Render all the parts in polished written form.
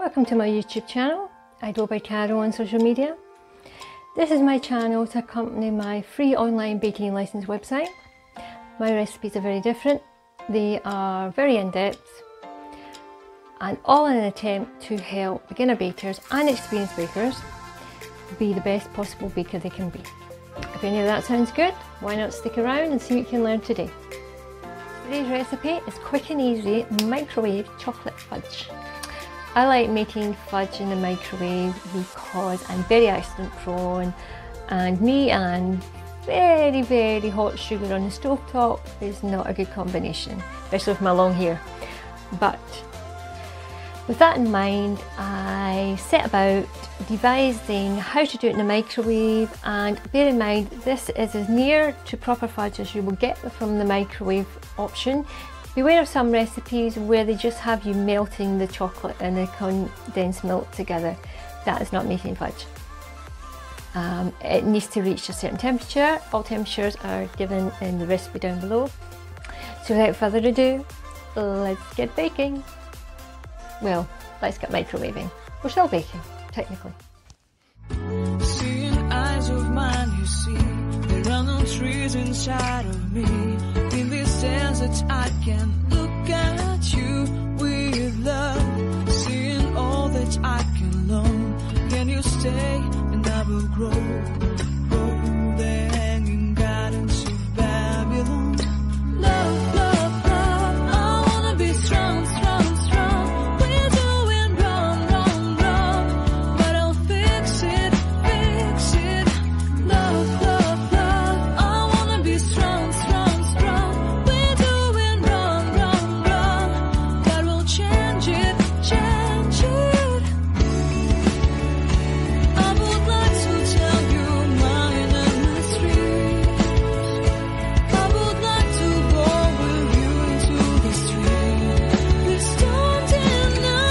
Welcome to my YouTube channel. I go by Caro on social media. This is my channel to accompany my free online baking lessons website. My recipes are very different. They are very in-depth and all in an attempt to help beginner bakers and experienced bakers be the best possible baker they can be. If any of that sounds good, why not stick around and see what you can learn today. Today's recipe is quick and easy microwave chocolate fudge. I like making fudge in the microwave because I'm very accident prone, and me and very hot sugar on the stove top is not a good combination, especially with my long hair. But with that in mind, I set about devising how to do it in the microwave, and bear in mind this is as near to proper fudge as you will get from the microwave option. Beware of some recipes where they just have you melting the chocolate and the condensed milk together. That is not making fudge. It needs to reach a certain temperature. All temperatures are given in the recipe down below. So without further ado, let's get baking. Well, let's get microwaving. We're still baking, technically. Seeing eyes of mine, you see, there are no trees inside of me. In this desert, I can look at you with love. Seeing all that I can learn. Can you stay and I will grow? Grow the hanging gardens of Babylon. Love, love, love, I wanna be strong, strong, strong. We're doing wrong, wrong, wrong, but I'll fix it, fix it. Love, love, love, I wanna be strong, strong, strong. We're doing wrong, wrong, wrong, but we'll change it, change it. I would like to tell you my endless dreams. I would like to go with you into the street. Please don't deny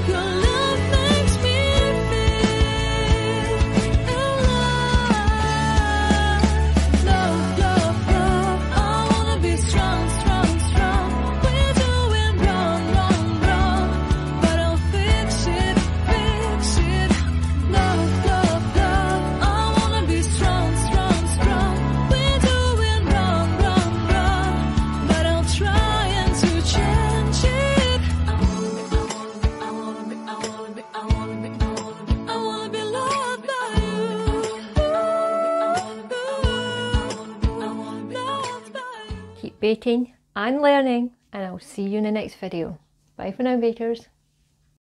your love makes me feel alive. Love, love, love, I wanna be strong, strong, strong. We're doing wrong, wrong, wrong, but I'll fix it, fix it. Love, love, love, I wanna be strong, strong, strong. We're doing wrong, wrong, wrong, but I'll try and to change it. I wanna be loved by you. Loved by you. Keep baking and learning, and I'll see you in the next video. Bye for now, bakers.